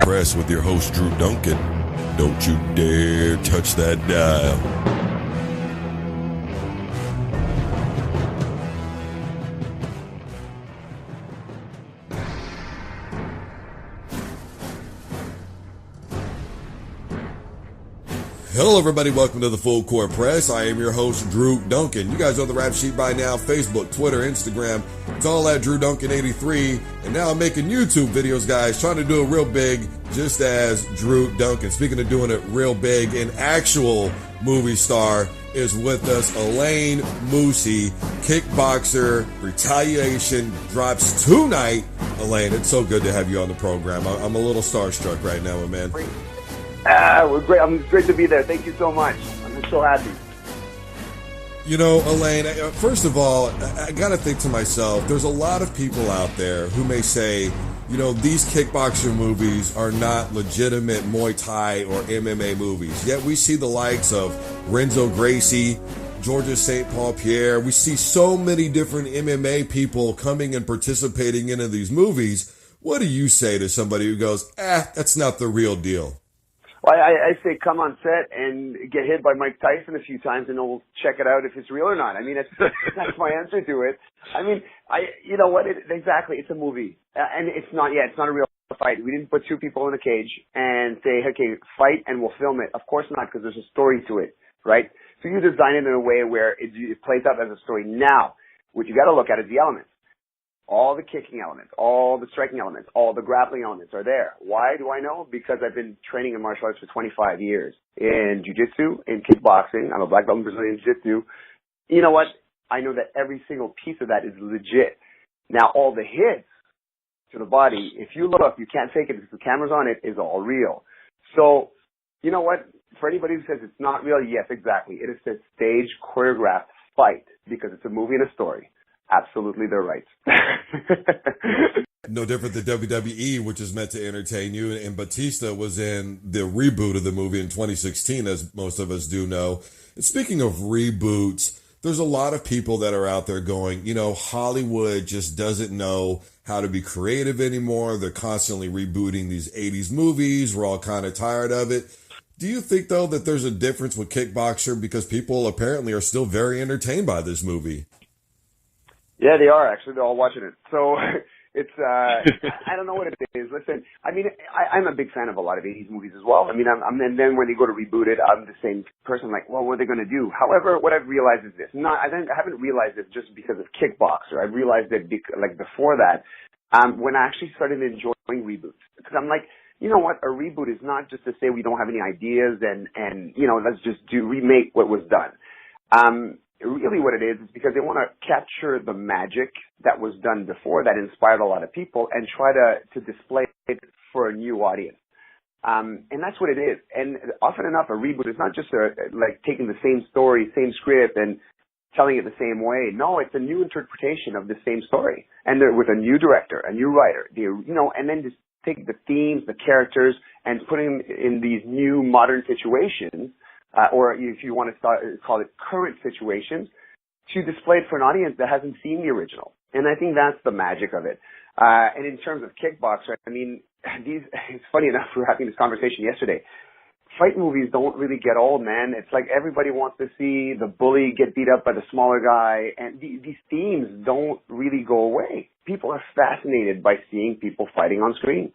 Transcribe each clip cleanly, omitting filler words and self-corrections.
Press with your host, Drew Duncan. Don't you dare touch that dial. Hello, everybody. Welcome to the Full Court Press. I am your host, Drew Duncan. You guys know the rap sheet by now. Facebook, Twitter, Instagram. It's all at Drew Duncan 83. And now I'm making YouTube videos, guys, trying to do it real big, just as Drew Duncan. Speaking of doing it real big, an actual movie star is with us. Alain-Moussi, Kickboxer Retaliation drops tonight. Alain, it's so good to have you on the program. I'm a little starstruck right now, my man. We're great. I'm great to be there. Thank you so much. I'm so happy. You know, Alain, first of all, I got to think to myself, there's a lot of people out there who may say, you know, these kickboxer movies are not legitimate Muay Thai or MMA movies. Yet we see the likes of Renzo Gracie, Georgia St. Paul Pierre. We see so many different MMA people coming and participating in these movies. What do you say to somebody who goes, that's not the real deal? Well, I say come on set and get hit by Mike Tyson a few times, and we'll check it out if it's real or not. I mean, that's my answer to it. I mean, you know what? Exactly, it's a movie, and it's not a real fight. We didn't put two people in a cage and say, okay, fight, and we'll film it. Of course not, because there's a story to it, right? So you design it in a way where it plays out as a story. Now, what you got to look at is the elements. All the kicking elements, all the striking elements, all the grappling elements are there. Why do I know? Because I've been training in martial arts for 25 years. In jiu-jitsu, in kickboxing, I'm a black belt in brazilian-jiu-jitsu. You know what? I know that every single piece of that is legit. Now, all the hits to the body, if you look, you can't fake it because the camera's on it, is all real. So, you know what? For anybody who says it's not real, yes, exactly. It is a staged, choreographed fight because it's a movie and a story. Absolutely, they're right. No different than WWE, which is meant to entertain you. And Batista was in the reboot of the movie in 2016, as most of us do know. And speaking of reboots, there's a lot of people that are out there going, you know, Hollywood just doesn't know how to be creative anymore. They're constantly rebooting these 80s movies. We're all kind of tired of it. Do you think, though, that there's a difference with Kickboxer because people apparently are still very entertained by this movie? Yeah, they are actually. They're all watching it. So it's, I don't know what it is. Listen, I mean, I'm a big fan of a lot of 80s movies as well. I mean, and then when they go to reboot it, I'm the same person. I'm like, well, what are they going to do? However, what I've realized is this. I haven't realized this just because of Kickboxer. I've realized it like before that, when I actually started enjoying reboots. Because I'm like, you know what? A reboot is not just to say we don't have any ideas and you know, let's just remake what was done. Really what it is because they want to capture the magic that was done before that inspired a lot of people and try to display it for a new audience. And that's what it is. And often enough, a reboot is not just like taking the same story, same script and telling it the same way. No, it's a new interpretation of the same story. And with a new director, a new writer, you know, and then just take the themes, the characters and put them in these new modern situations. Or if you want to call it current situations, to display it for an audience that hasn't seen the original. And I think that's the magic of it. And in terms of Kickboxer, I mean, it's funny enough, we were having this conversation yesterday. Fight movies don't really get old, man. It's like everybody wants to see the bully get beat up by the smaller guy. And these themes don't really go away. People are fascinated by seeing people fighting on screen.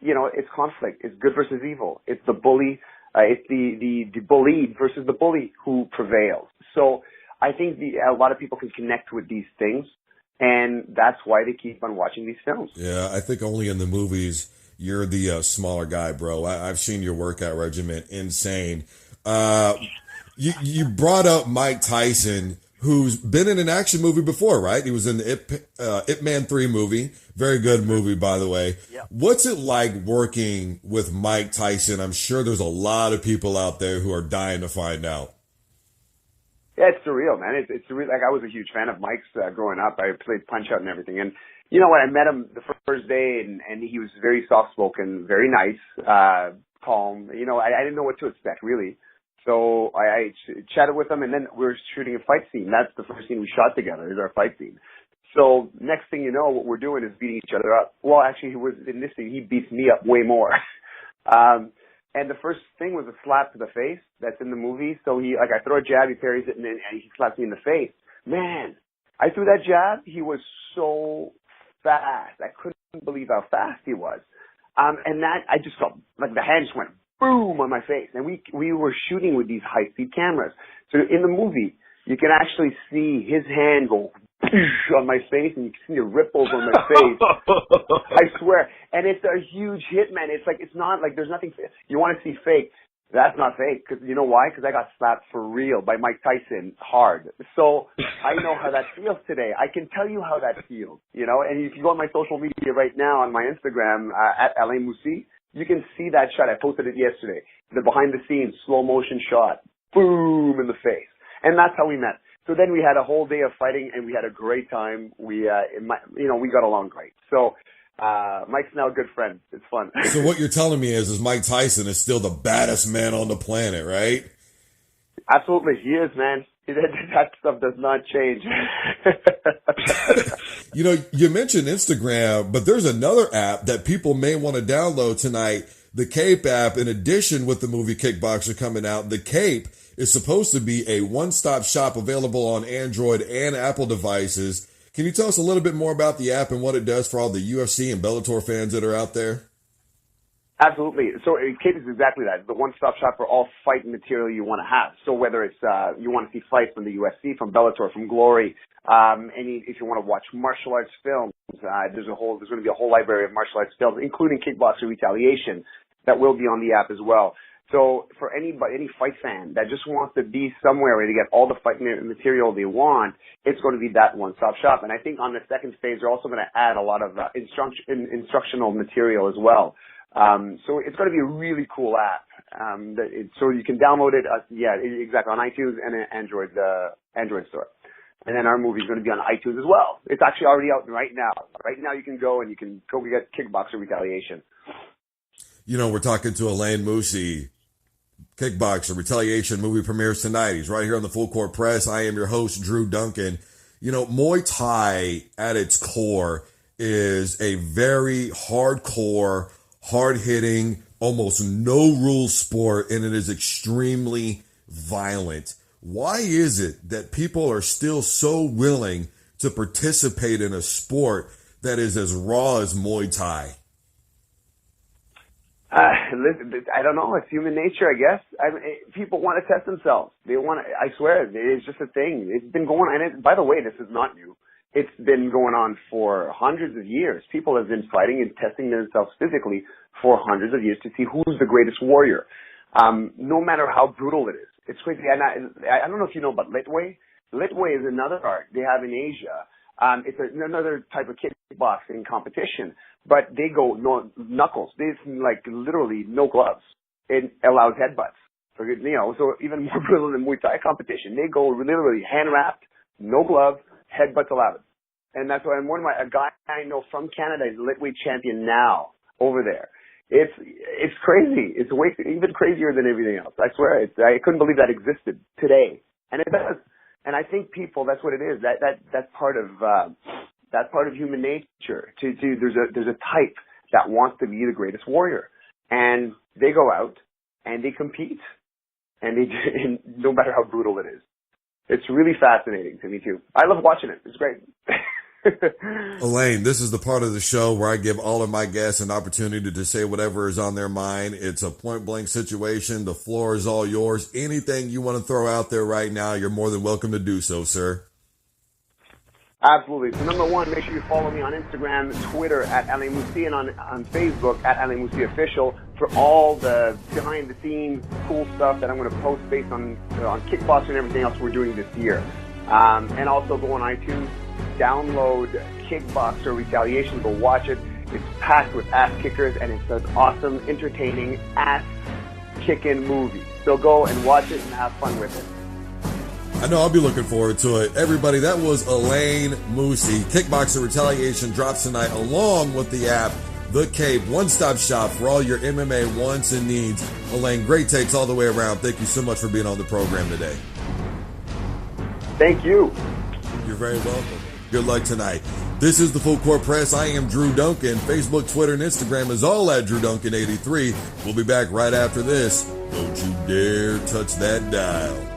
You know, it's conflict. It's good versus evil. It's the bully. It's the bullied versus the bully who prevails. So I think a lot of people can connect with these things, and that's why they keep on watching these films. Yeah, I think only in the movies you're the smaller guy, bro. I've seen your workout regimen, insane. You brought up Mike Tyson, who's been in an action movie before, right? He was in the Ip Man 3 movie. Very good movie, by the way. Yep. What's it like working with Mike Tyson? I'm sure there's a lot of people out there who are dying to find out. Yeah, it's surreal, man. It's surreal. Like, I was a huge fan of Mike's growing up. I played Punch-Out and everything. And, you know, when I met him the first day, and he was very soft-spoken, very nice, calm. You know, I didn't know what to expect, really. So I chatted with him, and then we were shooting a fight scene. That's the first scene we shot together, is our fight scene. So next thing you know, what we're doing is beating each other up. Well, actually, in this thing, he beats me up way more. And the first thing was a slap to the face that's in the movie. So I throw a jab, he parries it, and then he slaps me in the face. Man, I threw that jab. He was so fast. I couldn't believe how fast he was. And that, I just felt like the hand just went boom on my face. And we were shooting with these high-speed cameras. So in the movie, you can actually see his hand go on my face, and you can see the ripples on my face. I swear. And it's a huge hit, man. It's not like there's nothing. You want to see fake. That's not fake. Because you know why? Because I got slapped for real by Mike Tyson hard. So I know how that feels today. I can tell you how that feels, you know. And if you go on my social media right now on my Instagram, at alain-moussi, you can see that shot. I posted it yesterday. The behind the scenes slow motion shot. Boom in the face. And that's how we met. So then we had a whole day of fighting, and we had a great time. We got along great. So Mike's now a good friend. It's fun. So what you're telling me is Mike Tyson is still the baddest man on the planet, right? Absolutely, he is, man. That stuff does not change. You know, you mentioned Instagram, but there's another app that people may want to download tonight, the Cape app. In addition, with the movie Kickboxer coming out, the Cape is supposed to be a one-stop shop available on Android and Apple devices. Can you tell us a little bit more about the app and what it does for all the UFC and Bellator fans that are out there? Absolutely. So Cape is exactly that. The one-stop shop for all fight material you want to have. So whether it's you want to see fights from the UFC, from Bellator, from Glory, if you want to watch martial arts films, there's going to be a whole library of martial arts films, including Kickboxer Retaliation, that will be on the app as well. So for any fight fan that just wants to be somewhere where they get all the fight material they want, it's going to be that one-stop shop. And I think on the second stage, they're also going to add a lot of instructional material as well. So it's going to be a really cool app. So you can download it. Exactly, on iTunes and Android store. And then our movie is going to be on iTunes as well. It's actually already out right now. Right now you can go get Kickboxer Retaliation. You know, we're talking to Alain-Moussi. Kickboxer Retaliation movie premieres tonight. He's right here on the Full Court Press. I am your host, Drew Duncan. You know, Muay Thai at its core is a very hardcore, hard-hitting, almost no-rules sport, and it is extremely violent. Why is it that people are still so willing to participate in a sport that is as raw as Muay Thai? I don't know. It's human nature, I guess. People want to test themselves. I swear, it's just a thing. It's been going on. And by the way, this is not new. It's been going on for hundreds of years. People have been fighting and testing themselves physically for hundreds of years to see who's the greatest warrior. No matter how brutal it is. It's crazy. And I don't know if you know about Litway. Litway is another art they have in Asia. It's another type of kickboxing competition, but they go no knuckles. There's like literally no gloves. It allows headbutts. So, so even more brutal than Muay Thai competition. They go literally hand wrapped, no glove, headbutts allowed. And that's why a guy I know from Canada is Litway champion now over there. It's crazy. It's even crazier than everything else. I swear. I couldn't believe that existed today, and it does. And I think people, that's what it is. That's part of human nature. There's a type that wants to be the greatest warrior, and they go out and they compete, and no matter how brutal it is. It's really fascinating to me too. I love watching it. It's great. Alain, this is the part of the show where I give all of my guests an opportunity to say whatever is on their mind. It's a point-blank situation. The floor is all yours. Anything you want to throw out there right now, you're more than welcome to do so, sir. Absolutely. So number one, make sure you follow me on Instagram, Twitter at alain-moussi, and on Facebook at alain-moussi official for all the behind-the-scenes cool stuff that I'm going to post based on Kickboxer and everything else we're doing this year. And also go on iTunes, download Kickboxer Retaliation, go watch it. It's packed with ass kickers, and it's an awesome, entertaining, ass-kicking movie. So go and watch it and have fun with it. I know I'll be looking forward to it. Everybody, that was Alain-Moussi. Kickboxer Retaliation drops tonight along with the app, The Cape, one-stop shop for all your MMA wants and needs. Alain, great takes all the way around. Thank you so much for being on the program today. Thank you. You're very welcome. Good luck tonight. This is the Full Court Press. I am Drew Duncan. Facebook, Twitter, and Instagram is all at Drew Duncan 83. We'll be back right after this. Don't you dare touch that dial.